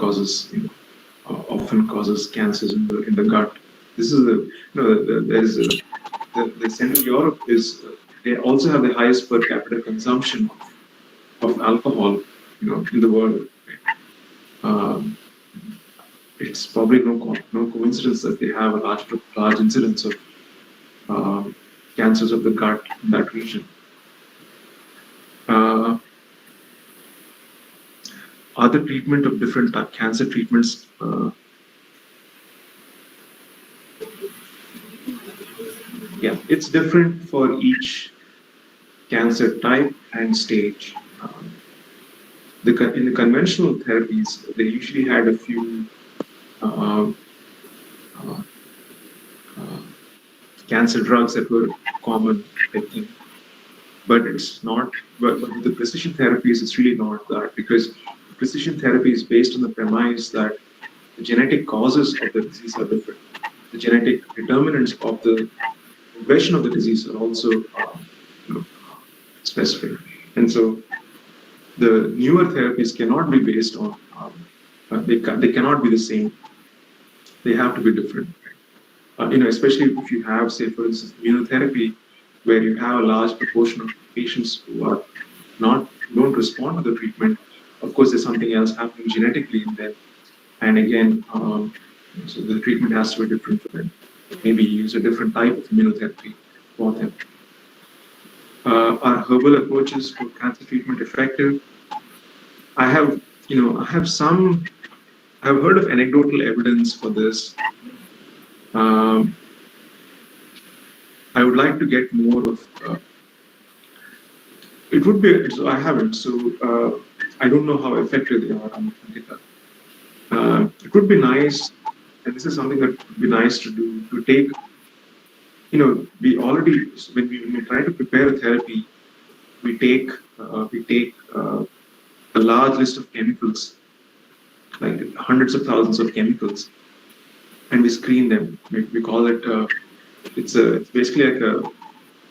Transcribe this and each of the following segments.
causes, often causes cancers in the gut. This is there's the Central Europe is they also have the highest per capita consumption of alcohol, in the world. Um, it's probably no coincidence that they have a large incidence of um, cancers of the gut in that region. Uh, Other treatment of different cancer treatments. Yeah, it's different for each cancer type and stage. In the conventional therapies, they usually had a few uh, uh, uh, cancer drugs that were common, I think. But it's not. But with the precision therapies, it's really not that, because precision therapy is based on the premise that the genetic causes of the disease are different. The genetic determinants of the progression of the disease are also you know, specific. And so the newer therapies cannot be based on, they cannot be the same. They have to be different. Especially if you have, say, for instance, immunotherapy, where you have a large proportion of patients who are don't respond to the treatment. Of course, there's something else happening genetically in them, and again, so the treatment has to be different for them. Maybe use a different type of immunotherapy for them. Are herbal approaches for cancer treatment effective? I have, I've heard of anecdotal evidence for this. Um, I would like to get more of. It would be. So I haven't. So I don't know how effective they are. It would be nice, and this is something that would be nice to do. To take, we already when we try to prepare a therapy, we take a large list of chemicals, like hundreds of thousands of chemicals, and we screen them. We call it. It's basically like a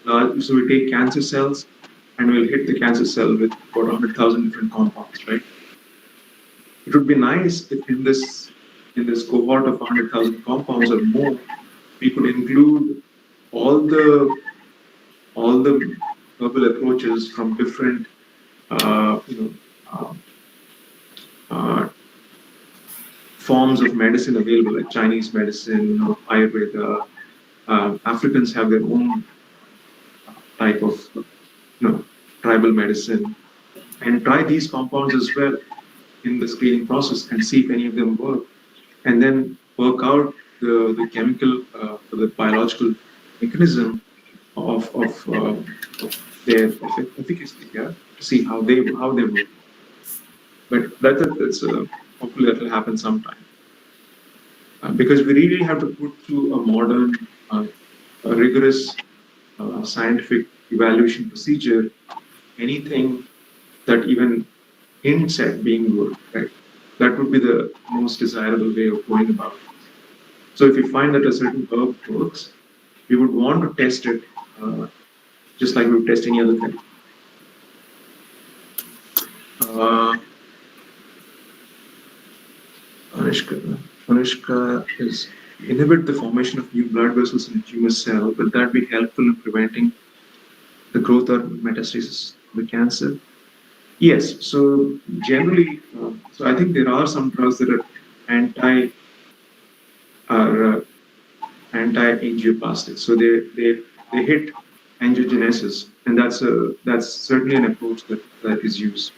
large. So we take cancer cells, and we'll hit the cancer cell with about 100,000 different compounds, right? It would be nice if in this cohort of 100,000 compounds or more, we could include all the herbal approaches from different uh, you know uh, uh, forms of medicine available, like Chinese medicine, Ayurveda. Africans have their own type of tribal medicine, and try these compounds as well in the screening process and see if any of them work, and then work out the chemical, the biological mechanism of their efficacy, yeah, to see how they work. But that's hopefully that will happen sometime, because we really have to put through a modern, a rigorous scientific evaluation procedure. Anything that even hints at being good, right? That would be the most desirable way of going about it. So if you find that a certain herb works, we would want to test it, just like we would test any other thing. Uh, Anushka is inhibit the formation of new blood vessels in a tumor cell. Will that be helpful in preventing the growth or metastasis of the cancer? Yes. So generally, so I think there are some drugs that are anti are anti-angioplastic. So they hit angiogenesis, and that's certainly an approach that is used.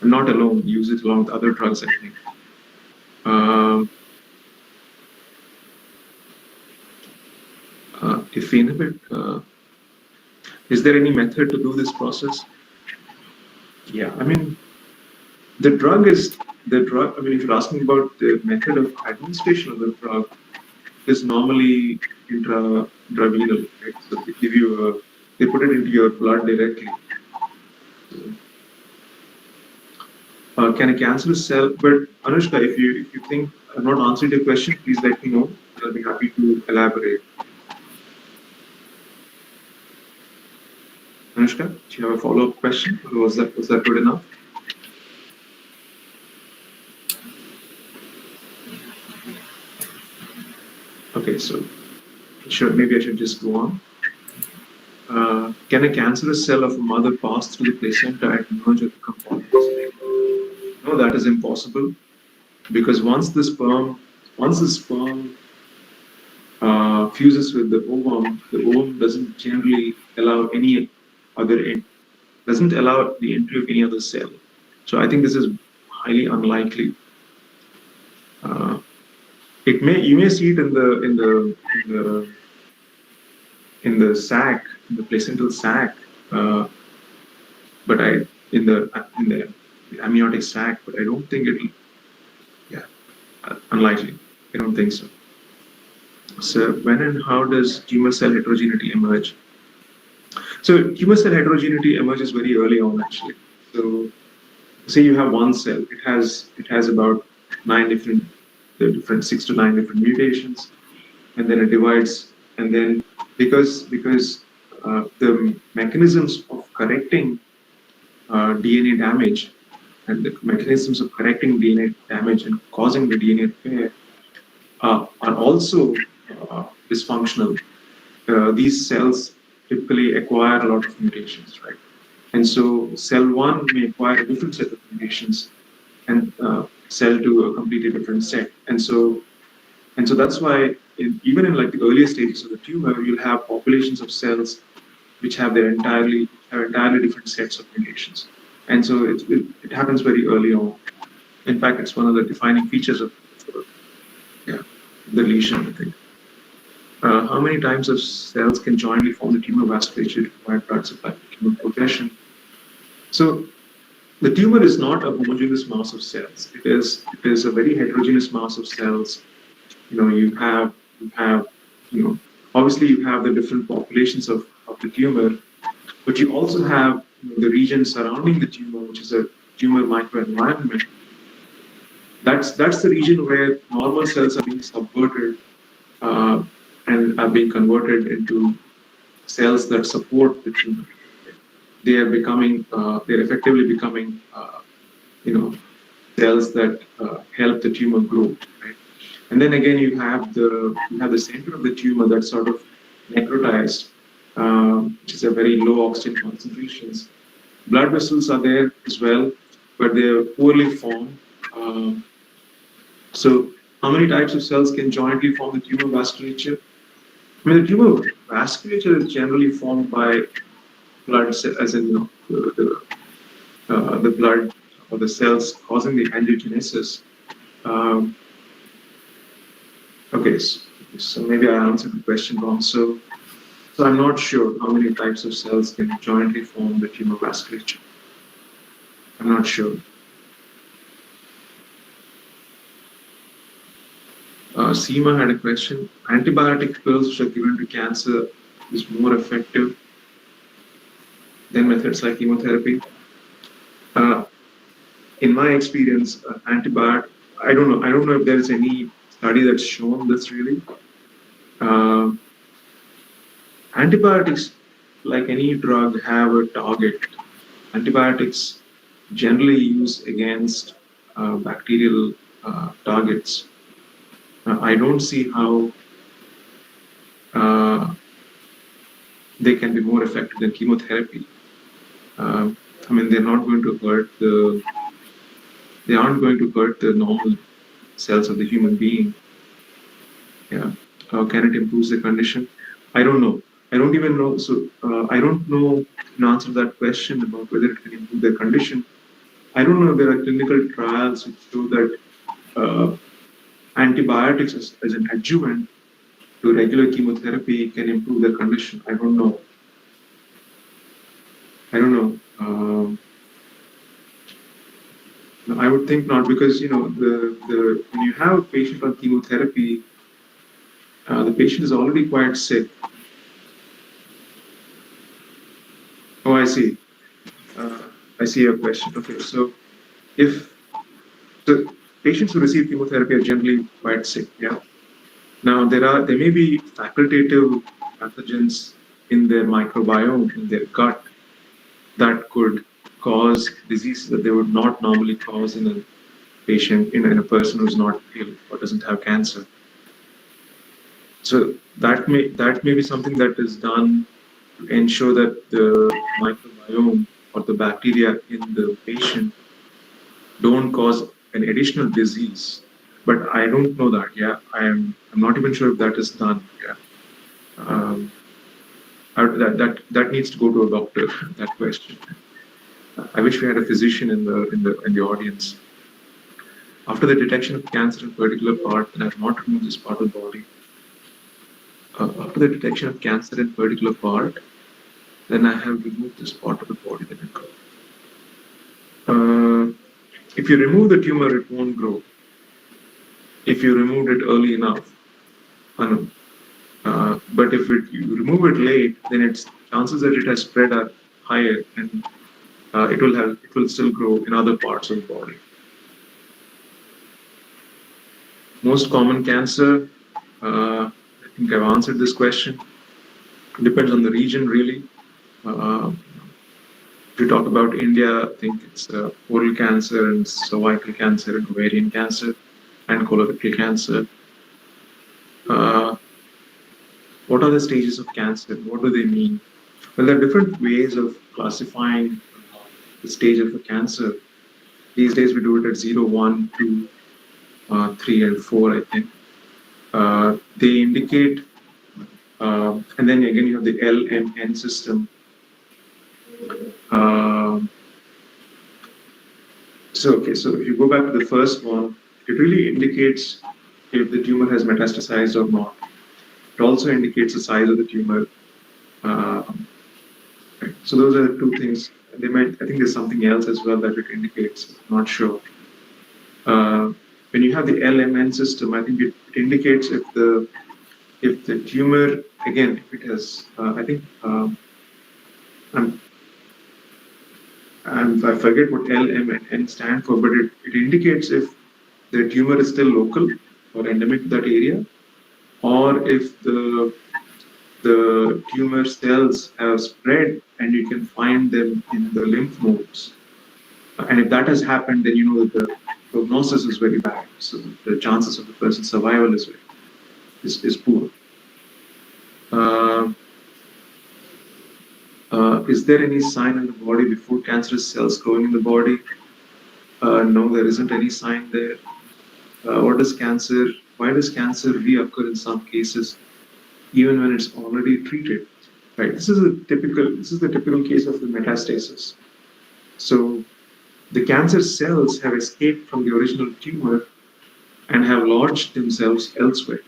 Not alone, use it along with other drugs, I think. Um, if we inhibit, is there any method to do this process? Yeah, I mean, the drug is the drug. I mean, if you're asking about the method of administration of the drug, is normally intravenous, right? So they give you they put it into your blood directly. Can a cancerous cell? But Anushka, if you think I'm not answering your question, please let me know. I'll be happy to elaborate. Anushka, do you have a follow-up question, or was that good enough? Okay, so maybe I should just go on. Can a cancerous cell of a mother pass through the placenta and emerge or become polyps? No, that is impossible because once the sperm fuses with the ovum doesn't generally allow any doesn't allow the entry of any other cell. So I think this is highly unlikely. Uh, you may see it in the sac, in the placental sac, uh, but in the amniotic sac, but I don't think it'll. Yeah, unlikely. I don't think so. So when and how does tumor cell heterogeneity emerge? So tumor cell heterogeneity emerges very early on, actually. So say you have one cell, it has about the different 6 to 9 different mutations, and then it divides, and then because the mechanisms of correcting DNA damage and the mechanisms of correcting DNA damage and causing the DNA repair are also dysfunctional. These cells typically acquire a lot of mutations, right? And so cell one may acquire a different set of mutations, and cell two a completely different set. And so that's why even in like the earlier stages of the tumor, you'll have populations of cells which have entirely different sets of mutations. And so it happens very early on. In fact, it's one of the defining features of yeah, the lesion, I think. How many types of cells can jointly form the tumor vasculature to provide blood supply for tumor progression? So the tumor is not a homogeneous mass of cells. It is a very heterogeneous mass of cells. You have you know obviously you have the different populations of the tumor, but you also have the region surrounding the tumor, which is a tumor microenvironment. That's the region where normal cells are being subverted uh, and are being converted into cells that support the tumor. They're effectively becoming, cells that help the tumor grow, right? And then again, you have the center of the tumor that's sort of necrotized, which is a very low oxygen concentrations. Blood vessels are there as well, but they're poorly formed. Um, so, how many types of cells can jointly form the tumor vasculature? I mean, the tumor vasculature is generally formed by as in the blood or the cells causing the angiogenesis. Um, okay, so maybe I answered the question wrong. So I'm not sure how many types of cells can jointly form the tumor vasculature. I'm not sure. Seema had a question. Antibiotic pills which are given to cancer is more effective than methods like chemotherapy. Uh, in my experience, antibiotic. I don't know if there is any study that's shown this really. Uh, Antibiotics, like any drug, have a target. Antibiotics generally used against bacterial targets. I don't see how uh, they can be more effective than chemotherapy. I mean, they aren't going to hurt the normal cells of the human being. Yeah. Can it improve the condition? I don't know. I don't even know. So I don't know an answer to that question about whether it can improve their condition. I don't know if there are clinical trials which show that uh, antibiotics as an adjuvant to regular chemotherapy can improve their condition. I don't know. I don't know. I would think not because the when you have a patient on chemotherapy, the patient is already quite sick. Oh, I see. Uh, I see your question. Okay, so if the patients who receive chemotherapy are generally quite sick, yeah. Now there may be facultative pathogens in their microbiome in their gut that could cause diseases that they would not normally cause in a person who's not ill or doesn't have cancer. So that may be something that is done to ensure that the microbiome or the bacteria in the patient don't cause an additional disease. But I don't know that. Yeah, I'm not even sure if that is done. Yeah, um, that needs to go to a doctor. That question. I wish we had a physician in the audience. After the detection of cancer in a particular part, then I have not removed this part of the body. After the detection of cancer in a particular part, then I have removed this part of the body. Then it grows. If you remove the tumor, it won't grow. If you removed it early enough, I know. But if you remove it late, then its chances that it has spread are higher, and it will still grow in other parts of the body. Most common cancer, I think I've answered this question. Depends on the region, really. Uh, if you talk about India, I think it's oral cancer and cervical cancer and ovarian cancer and colorectal cancer. Uh, what are the stages of cancer? What do they mean? Well, there are different ways of classifying the stage of a cancer. These days, we do it at 0, 1, 2, 3, and 4, I think. They indicate, and then again, you have the LMN system. Um so if you go back to the first one, it really indicates if the tumor has metastasized or not. It also indicates the size of the tumor. Um, right. So those are the two things. I think there's something else as well that it indicates. I'm not sure. Uh, when you have the LMN system, I think it indicates if the tumor, again, if it has, I think, I'm, I forget what LMN stand for, but it indicates if the tumor is still local or endemic to that area, or if the tumor cells have spread and you can find them in the lymph nodes. And if that has happened, then you know that the prognosis is very bad. So the chances of the person's survival is poor. Uh, is there any sign in the body before cancerous cells growing in the body? No, there isn't any sign there. What does cancer? Why does cancer reoccur in some cases, even when it's already treated? Right. This is the typical case of the metastasis. So the cancer cells have escaped from the original tumor and have lodged themselves elsewhere.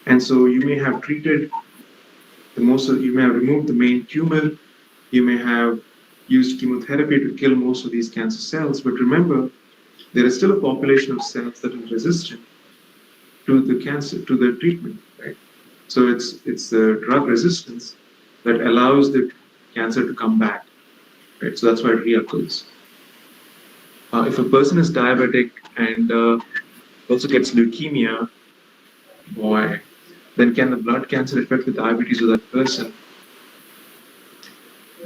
And so you may have treated you may have removed the main tumor, you may have used chemotherapy to kill most of these cancer cells, but remember, there is still a population of cells that is resistant to the cancer, to the treatment, right? So it's the drug resistance that allows the cancer to come back, right? So that's why it reoccurs. If a person is diabetic and also gets leukemia, boy, then can the blood cancer affect the diabetes of that person?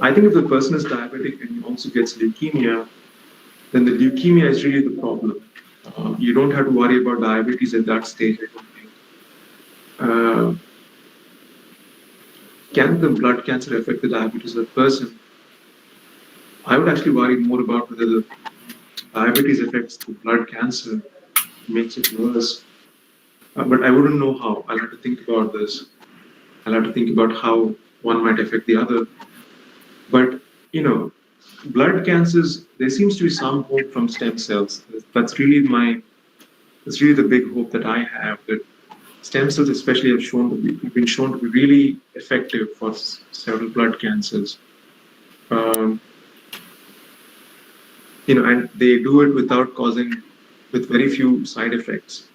I think if the person is diabetic and also gets leukemia, then the leukemia is really the problem. You don't have to worry about diabetes at that stage, I don't think. Uh, can the blood cancer affect the diabetes of the person? I would actually worry more about whether the diabetes affects the blood cancer, makes it worse. But I wouldn't know how. I'll have to think about this. I'll have to think about how one might affect the other. But, you know, blood cancers, there seems to be some hope from stem cells. That's really the big hope that I have, that stem cells especially have been shown to be really effective for several blood cancers. Um, and they do it with very few side effects.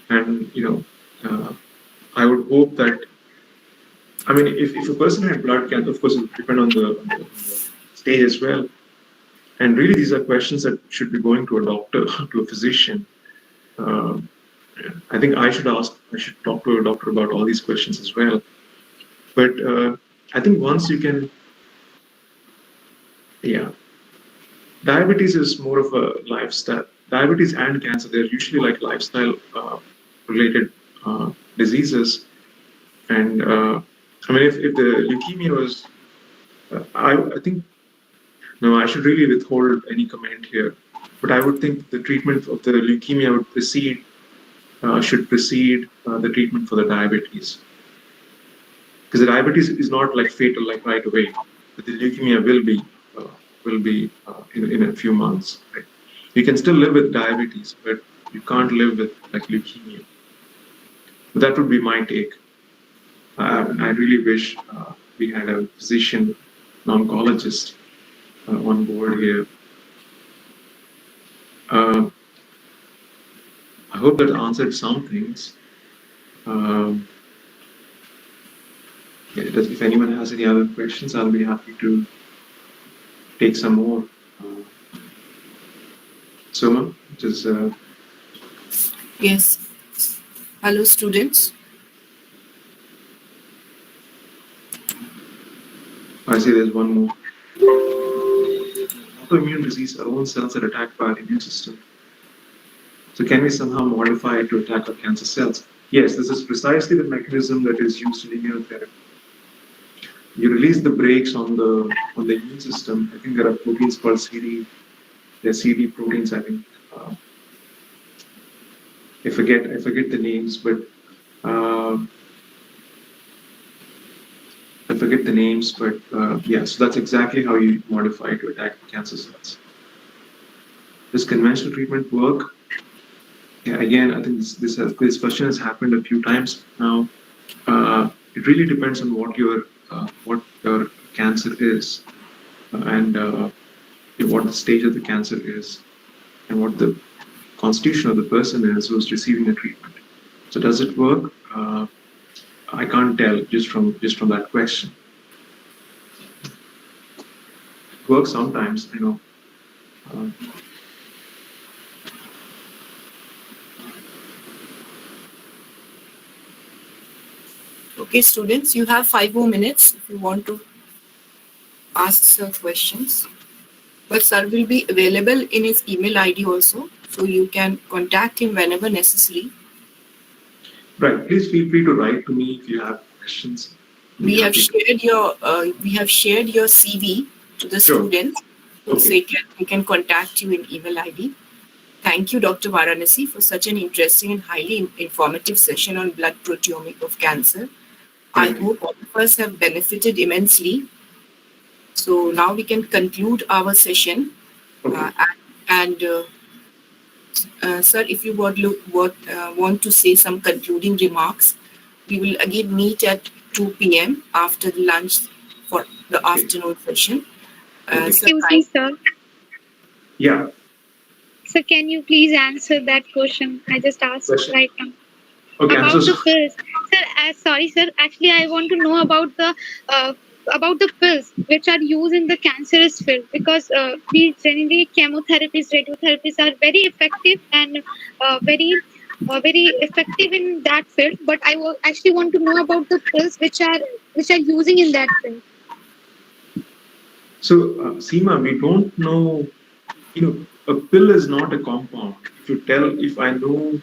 And, I would hope that, I mean, if a person had blood cancer, of course, it would depend on the stage as well. And really, these are questions that should be going to a doctor, to a physician. Uh, I think I should talk to a doctor about all these questions as well. But I think once you can, yeah, diabetes is more of a lifestyle. Diabetes and cancer, they're usually like lifestyle related diseases. And I mean, if the leukemia was, I think, no, I should really withhold any comment here. But I would think the treatment of the leukemia would should precede the treatment for the diabetes. Because the diabetes is not like fatal, like right away. But the leukemia will be in a few months. Right? You can still live with diabetes, but you can't live with like leukemia. But that would be my take. I really wish we had a physician, an oncologist on board here. I hope that answered some things. Yeah, if anyone has any other questions, I'll be happy to take some more. Soma, just Yes. Hello, students. I see there's one more. Autoimmune disease are all cells that are attacked by the immune system. So can we somehow modify it to attack our cancer cells? Yes, this is precisely the mechanism that is used in immunotherapy. You release the brakes on the immune system. I think there are proteins called CD. They're CD proteins, I think. I forget the names, but yeah, so that's exactly how you modify to attack cancer cells. Does conventional treatment work? Yeah, again, I think this question has happened a few times now. It really depends on what your cancer is, and what the stage of the cancer is, and what the constitution of the person is who's receiving the treatment. So does it work? I can't tell just from that question. It works sometimes, you know. Okay, students, you have 5 more minutes if you want to ask some questions. But sir will be available in his email ID also, so you can contact him whenever necessary. Right. Please feel free to write to me if you have questions. We have shared your CV to the students, so Okay. they can contact you in email ID. Thank you, Dr. Varanasi, for such an interesting and highly informative session on blood proteomic of cancer. I hope all of us have benefited immensely. So now we can conclude our session. Sir, if you want to say some concluding remarks, we will again meet at 2 p.m. after the lunch for the afternoon session. Excuse me, sir. Yeah. So can you please answer that question I just asked right now? Okay, about the pills. Sir, sorry, sir. Actually, I want to know about the pills which are used in the cancerous field, because we generally chemotherapies, radiotherapies are very effective and very effective in that field. But I actually want to know about the pills which are using in that field. So, Seema, we don't know. You know, a pill is not a compound. If I know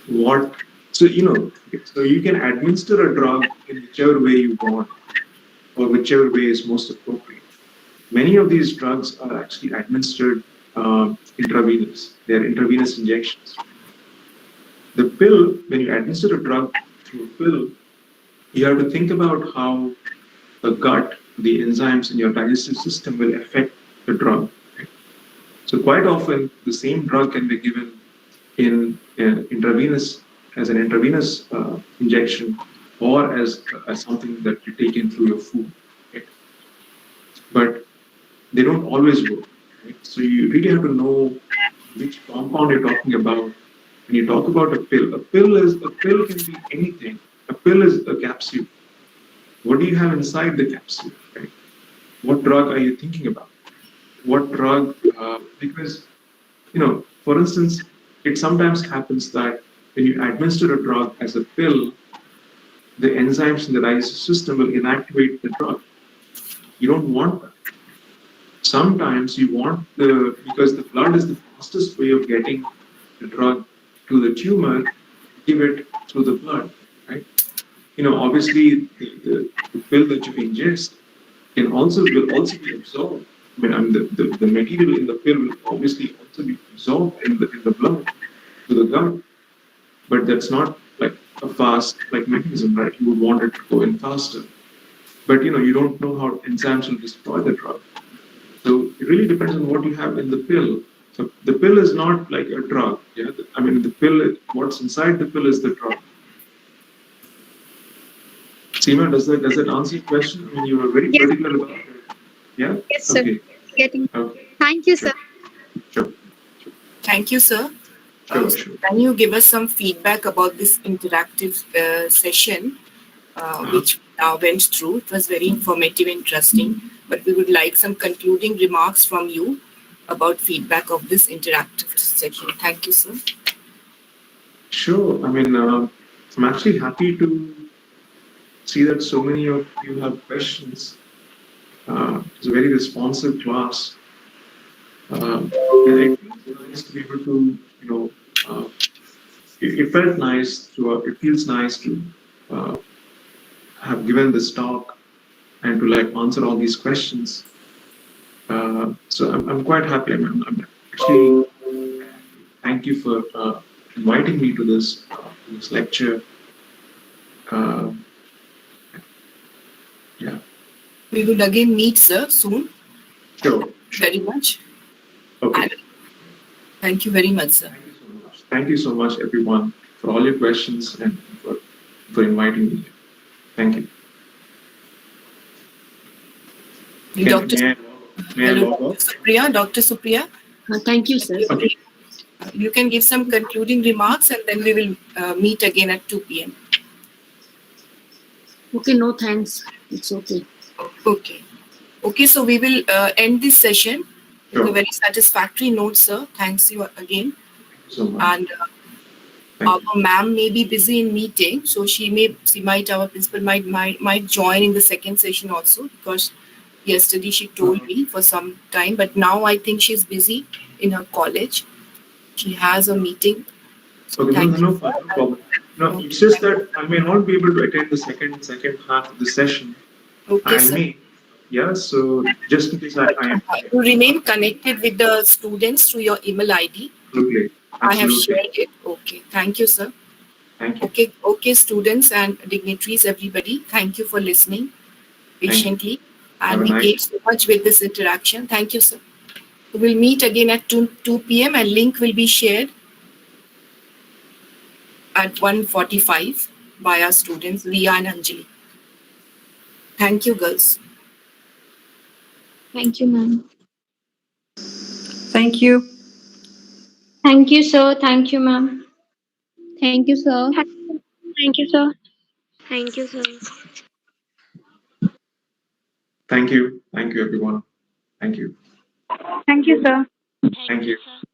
what, so so you can administer a drug in whichever way you want, or whichever way is most appropriate. Many of these drugs are actually administered intravenous. They are intravenous injections. The pill, when you administer a drug through a pill, you have to think about how the gut, the enzymes in your digestive system will affect the drug. Right? So quite often, the same drug can be given in intravenous as an intravenous injection, or as something that you take in through your food. Right? But they don't always work. Right? So you really have to know which compound you're talking about. When you talk about a pill can be anything. A pill is a capsule. What do you have inside the capsule? Right? What drug are you thinking about? What drug? Because for instance, it sometimes happens that when you administer a drug as a pill, the enzymes in the digestive system will inactivate the drug. You don't want that. Sometimes you want because the blood is the fastest way of getting the drug to the tumor, give it through the blood, right? Obviously the pill that you ingest will also be absorbed. The material in the pill will obviously also be absorbed in the blood to the gut, but that's not like a fast like mechanism, right? You would want it to go in faster, but you don't know how enzymes will destroy the drug. So it really depends on what you have in the pill. So the pill is not like a drug. Yeah, the pill. What's inside the pill is the drug. Seema, does that answer your question? You were very Yes, particular about it. Yeah. yes, sir. Okay. Getting. Okay. Thank you, Sure. sir. Sure. Thank you, sir. Sure. Can you give us some feedback about this interactive session, which we now went through? It was very informative, interesting, but we would like some concluding remarks from you about feedback of this interactive session. Thank you, sir. Sure. I'm actually happy to see that so many of you have questions. It's a very responsive class. And it feels nice to be able to, it felt nice to, it feels nice to uh, have given this talk and to like answer all these questions. So I'm quite happy. I'm actually thank you for inviting me to this lecture. Uh, yeah. We will again meet, sir, soon. Sure. Very much. Okay. And thank you very much, sir. Thank you so much. Thank you so much, everyone, for all your questions and for inviting me. Thank you. Dr. May I Hello, log Dr. off? Supriya. Dr. Supriya, Thank you, sir. Okay. you can give some concluding remarks and then we will meet again at 2 p.m. Okay, no thanks. It's okay. Okay. Okay, so we will end this session with a Sure. very satisfactory note, sir. Thanks you again. Thank you so much. And Thank our ma'am may be busy in meeting, so our principal might join in the second session also, because yesterday she told me for some time, but now I think she's busy in her college. She has a meeting. So Okay, thank no you. problem. No, it's just that I may not be able to attend the second half of the session. Okay, I sir. may. Yeah, so just in case You remain connected with the students through your email ID. Absolutely. I have Absolutely. shared it. Okay. Thank you, sir. Thank you. Okay, students and dignitaries, everybody. Thank you for listening patiently. Have And a we nice gained so much with this interaction. Thank you, sir. We'll meet again at 2 p.m. and link will be shared at 1:45 by our students, Ria and Anjali. Thank you, girls. Thank you, ma'am. Thank you. Thank you, sir. Thank you, ma'am. Thank you, sir. Thank you, sir. Thank you, sir. Thank you. Thank you, everyone. Thank you. Thank you, sir. Thank you. Sir.